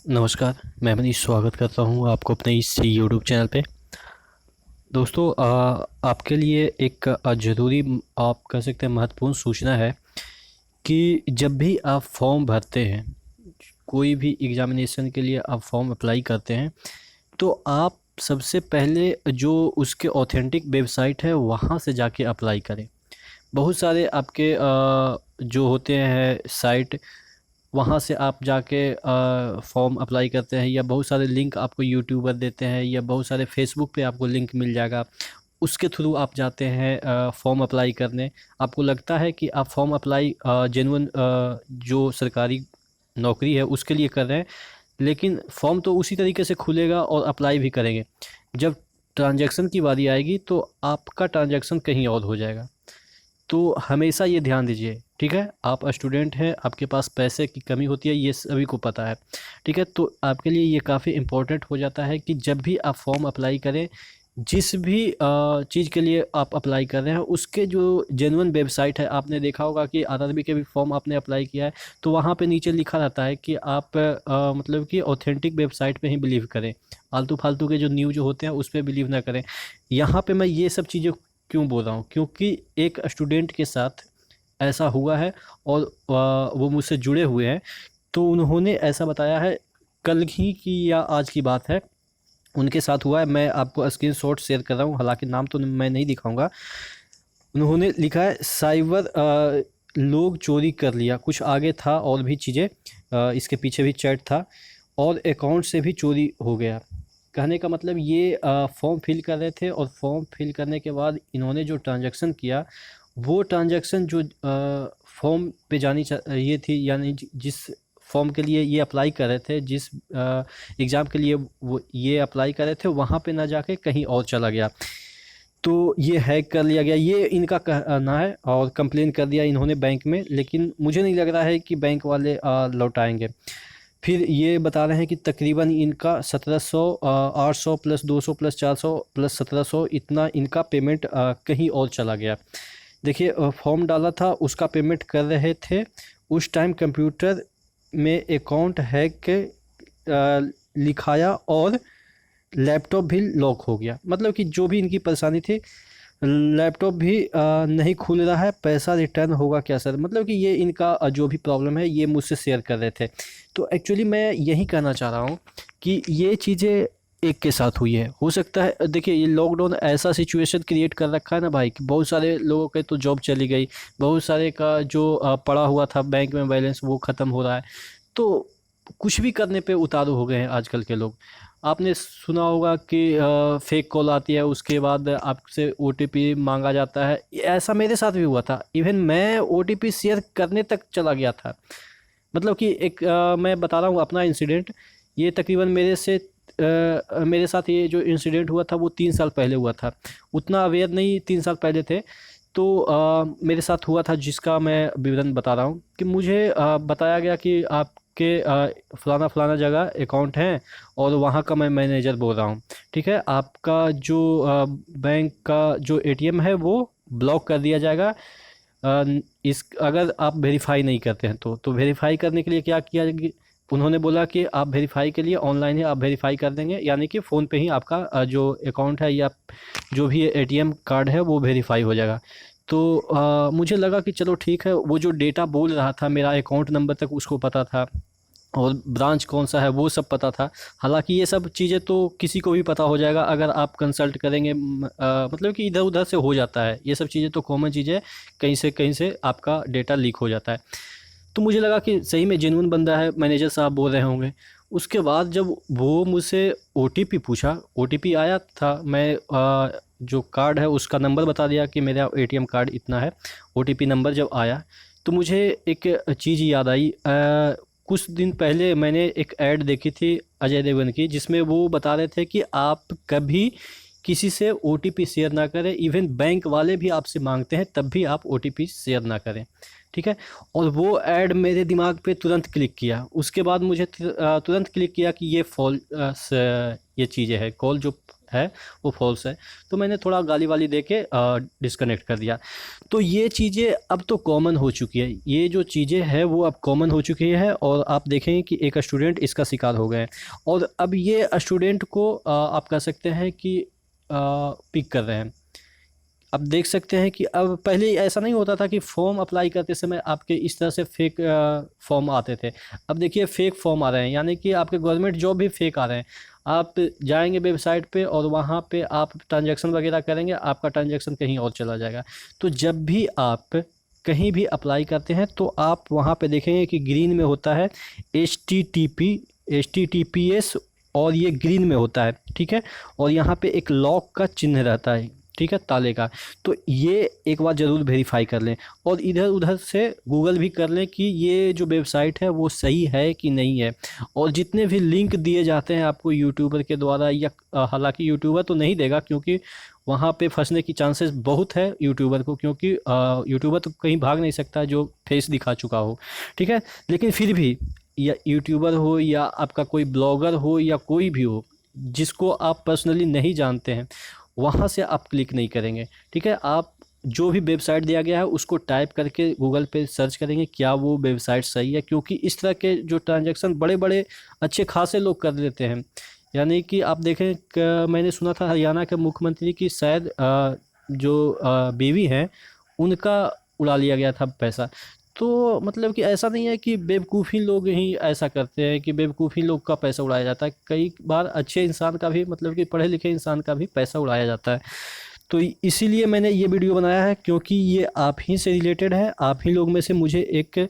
नमस्कार। मैं मनीष स्वागत करता हूँ आपको अपने इस यूट्यूब चैनल पे। दोस्तों, आपके लिए एक ज़रूरी, आप कह सकते हैं महत्वपूर्ण सूचना है कि जब भी आप फॉर्म भरते हैं, कोई भी एग्ज़ामिनेशन के लिए आप फॉर्म अप्लाई करते हैं, तो आप सबसे पहले जो उसके ऑथेंटिक वेबसाइट है वहाँ से जाके अप्लाई करें। बहुत सारे आपके जो होते हैं साइट, वहाँ से आप जाके फॉर्म अप्लाई करते हैं, या बहुत सारे लिंक आपको यूट्यूबर देते हैं, या बहुत सारे फेसबुक पे आपको लिंक मिल जाएगा। उसके थ्रू आप जाते हैं फॉर्म अप्लाई करने। आपको लगता है कि आप फॉर्म अप्लाई जेन्युइन जो सरकारी नौकरी है उसके लिए कर रहे हैं, लेकिन फॉर्म तो उसी तरीके से खुलेगा और अप्लाई भी करेंगे। जब ट्रांजैक्शन की बारी आएगी तो आपका ट्रांजैक्शन कहीं और हो जाएगा। तो हमेशा ये ध्यान दीजिए, ठीक है? आप स्टूडेंट हैं, आपके पास पैसे की कमी होती है, ये सभी को पता है, ठीक है? तो आपके लिए ये काफ़ी इम्पोर्टेंट हो जाता है कि जब भी आप फॉर्म अप्लाई करें, जिस भी चीज़ के लिए आप अप्लाई कर रहे हैं, उसके जो जेन्युइन वेबसाइट है, आपने देखा होगा कि आरआरबी के भी फॉर्म आपने अप्लाई किया है, तो वहाँ पे नीचे लिखा रहता है कि आप मतलब कि ऑथेंटिक वेबसाइट पे ही बिलीव करें। आलतू-फालतू के जो न्यूज़ होते हैं, उस पे बिलीव ना करें। यहाँ पे मैं ये सब चीज़ें क्यों बोल रहा हूँ? क्योंकि एक स्टूडेंट के साथ ऐसा हुआ है, और वो मुझसे जुड़े हुए हैं, तो उन्होंने ऐसा बताया है, कल ही की या आज की बात है, उनके साथ हुआ है। मैं आपको स्क्रीनशॉट शेयर कर रहा हूँ, हालाँकि नाम तो मैं नहीं दिखाऊँगा। उन्होंने लिखा है साइबर लोग चोरी कर लिया, कुछ आगे था और भी चीज़ें, इसके पीछे भी चैट था, और अकाउंट से भी चोरी हो गया। कहने का मतलब ये फॉर्म फिल कर रहे थे, और फॉर्म फिल करने के बाद इन्होंने जो ट्रांजैक्शन किया, वो ट्रांजैक्शन जो फॉर्म पे जानी ये थी, यानी जिस फॉर्म के लिए ये अप्लाई कर रहे थे, जिस एग्ज़ाम के लिए वो ये अप्लाई कर रहे थे, वहाँ पे ना जाके कहीं और चला गया। तो ये हैक कर लिया गया, ये इनका कहना है, और कंप्लेन कर दिया इन्होंने बैंक में, लेकिन मुझे नहीं लग रहा है कि बैंक वाले लौटाएंगे। फिर ये बता रहे हैं कि तकरीबन इनका 1700, 800 प्लस 200 प्लस 400 प्लस 1700, इतना इनका पेमेंट कहीं और चला गया। देखिए, फॉर्म डाला था, उसका पेमेंट कर रहे थे, उस टाइम कंप्यूटर में अकाउंट हैक के लिखाया, और लैपटॉप भी लॉक हो गया। मतलब कि जो भी इनकी परेशानी थी, लैपटॉप भी नहीं खुल रहा है, पैसा रिटर्न होगा क्या सर? मतलब कि ये इनका जो भी प्रॉब्लम है, ये मुझसे शेयर कर रहे थे। तो एक्चुअली मैं यही कहना चाह रहा हूँ कि ये चीज़ें एक के साथ हुई है, हो सकता है। देखिए, ये लॉकडाउन ऐसा सिचुएशन क्रिएट कर रखा है ना भाई, कि बहुत सारे लोगों के तो जॉब चली गई, बहुत सारे का जो पड़ा हुआ था बैंक में बैलेंस, वो ख़त्म हो रहा है। तो कुछ भी करने पे उतारू हो गए हैं आजकल के लोग। आपने सुना होगा कि फेक कॉल आती है, उसके बाद आपसे ओटीपी मांगा जाता है। ऐसा मेरे साथ भी हुआ था, इवन मैं ओटीपी शेयर करने तक चला गया था। मतलब कि एक मैं बता रहा हूँ अपना इंसिडेंट। ये तकरीबन मेरे साथ ये जो इंसिडेंट हुआ था, वो 3 साल पहले हुआ था। उतना अवेयर नहीं 3 साल पहले थे। तो मेरे साथ हुआ था, जिसका मैं विवरण बता रहा हूँ कि मुझे बताया गया कि आपके फलाना फलाना जगह अकाउंट है, और वहाँ का मैं मैनेजर बोल रहा हूँ, ठीक है? आपका जो बैंक का जो एटीएम है, वो ब्लॉक कर दिया जाएगा, इस अगर आप वेरीफाई नहीं करते हैं तो वेरीफाई करने के लिए क्या किया उन्होंने बोला कि आप वेरीफाई के लिए ऑनलाइन है, आप वेरीफाई कर देंगे, यानी कि फ़ोन पे ही आपका जो अकाउंट है, या जो भी एटीएम कार्ड है, वो वेरीफाई हो जाएगा। तो मुझे लगा कि चलो ठीक है, वो जो डेटा बोल रहा था, मेरा अकाउंट नंबर तक उसको पता था, और ब्रांच कौन सा है वो सब पता था। हालांकि ये सब चीज़ें तो किसी को भी पता हो जाएगा अगर आप कंसल्ट करेंगे, मतलब कि इधर उधर से हो जाता है, ये सब चीज़ें तो कॉमन चीज़ें, कहीं से आपका डेटा लीक हो जाता है। तो मुझे लगा कि सही में जेन्युइन बंदा है, मैनेजर साहब बोल रहे होंगे। उसके बाद जब वो मुझसे ओटीपी पूछा, ओटीपी आया था, मैं जो कार्ड है उसका नंबर बता दिया कि मेरा एटीएम कार्ड इतना है। ओटीपी नंबर जब आया, तो मुझे एक चीज़ याद आई। कुछ दिन पहले मैंने एक ऐड देखी थी अजय देवगन की, जिसमें वो बता रहे थे कि आप कभी किसी से ओटीपी शेयर ना करें, इवन बैंक वाले भी आपसे मांगते हैं तब भी आप ओटीपी शेयर ना करें, ठीक है? और वो ऐड मेरे दिमाग पे तुरंत क्लिक किया। उसके बाद मुझे तुरंत क्लिक किया कि ये ये चीज़ें है, कॉल जो है वो फॉल्स है। तो मैंने थोड़ा गाली वाली दे के डिस्कनेक्ट कर दिया। तो ये चीज़ें अब तो कॉमन हो चुकी है, ये जो चीज़ें हैं वो अब कॉमन हो चुकी है, और आप देखेंगे कि एक स्टूडेंट इसका शिकार हो गए हैं, और अब ये स्टूडेंट को आप कह सकते हैं कि पिक कर रहे हैं। अब देख सकते हैं कि अब पहले ऐसा नहीं होता था कि फॉर्म अप्लाई करते समय आपके इस तरह से फेक फॉर्म आते थे। अब देखिए फेक फॉर्म आ रहे हैं, यानी कि आपके गवर्नमेंट जॉब भी फेक आ रहे हैं। आप जाएंगे वेबसाइट पे और वहाँ पे आप ट्रांजैक्शन वगैरह करेंगे, आपका ट्रांजैक्शन कहीं और चला जाएगा। तो जब भी आप कहीं भी अप्लाई करते हैं तो आप वहाँ पे देखेंगे कि ग्रीन में होता है HTTPS, और ये ग्रीन में होता है, ठीक है। और यहाँ पे एक लॉक का चिन्ह रहता है, ठीक है, ताले का। तो ये एक बार ज़रूर वेरीफाई कर लें, और इधर उधर से गूगल भी कर लें कि ये जो वेबसाइट है वो सही है कि नहीं है। और जितने भी लिंक दिए जाते हैं आपको यूट्यूबर के द्वारा, या हालांकि यूट्यूबर तो नहीं देगा, क्योंकि वहाँ पे फंसने की चांसेस बहुत है यूट्यूबर को, क्योंकि यूट्यूबर तो कहीं भाग नहीं सकता जो फेस दिखा चुका हो, ठीक है। लेकिन फिर भी, या यूट्यूबर हो या आपका कोई ब्लॉगर हो या कोई भी हो जिसको आप पर्सनली नहीं जानते हैं, वहाँ से आप क्लिक नहीं करेंगे, ठीक है। आप जो भी वेबसाइट दिया गया है उसको टाइप करके गूगल पे सर्च करेंगे क्या वो वेबसाइट सही है, क्योंकि इस तरह के जो ट्रांजैक्शन बड़े बड़े अच्छे खासे लोग कर लेते हैं। यानी कि आप देखें मैंने सुना था हरियाणा के मुख्यमंत्री की शायद जो बीवी हैं उनका उड़ा लिया गया था पैसा। तो मतलब कि ऐसा नहीं है कि बेवकूफ़ी लोग ही ऐसा करते हैं कि बेवकूफ़ी लोग का पैसा उड़ाया जाता है, कई बार अच्छे इंसान का भी, मतलब कि पढ़े लिखे इंसान का भी पैसा उड़ाया जाता है। तो इसीलिए मैंने ये वीडियो बनाया है, क्योंकि ये आप ही से रिलेटेड है। आप ही लोग में से मुझे एक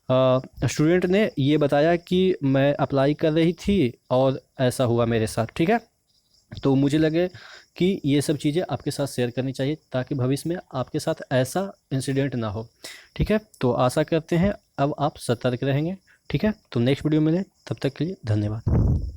स्टूडेंट ने ये बताया कि मैं अप्लाई कर रही थी और ऐसा हुआ मेरे साथ, ठीक है। तो मुझे लगे कि ये सब चीज़ें आपके साथ शेयर करनी चाहिए, ताकि भविष्य में आपके साथ ऐसा इंसिडेंट ना हो, ठीक है। तो आशा करते हैं अब आप सतर्क रहेंगे, ठीक है। तो नेक्स्ट वीडियो मिले, तब तक के लिए धन्यवाद।